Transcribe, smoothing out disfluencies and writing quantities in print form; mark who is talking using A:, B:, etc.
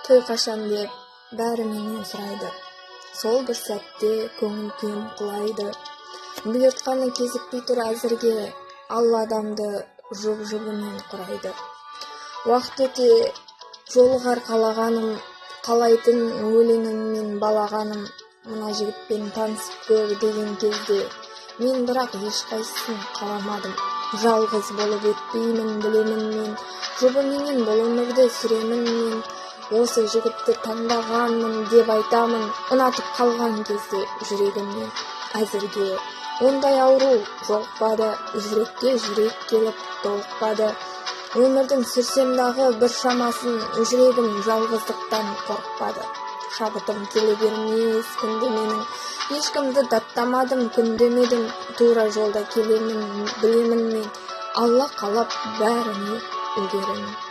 A: той качан деп баары менен сурайды. Сол бир сәтте көңүл күйүм кулайды. Буйыртканы кезикпей тур азырге, ал адамды жуп-жубунен курайды. Убакыт өтө жолугар калаганым, калайтын өлеңим мен балаганым, мына жигитпен таанышып көр деген кезде мен бирок эч кайсысын кааламадым. Жалгыз болуп өтпөймүн билемин мен, жуба менен бул өмүрдө сүремин мен. Осы жигитти тандаганмын деп айтамын, унатып калган кезде жүрөгүмдү. Азырге ондай ауруу жокпады, жүрөккө жүрөк келип толукпады. Өмүрдүн сүрсем дагы бир шамасын, жүрөгүм жалгыздыктан коркпады. Шабытым келе бермес күндө менин, эч кимди даттамадым, күндөмөдүм. Туура жолдо келемин билемин мен, Алла каалап баарыны үлгерем.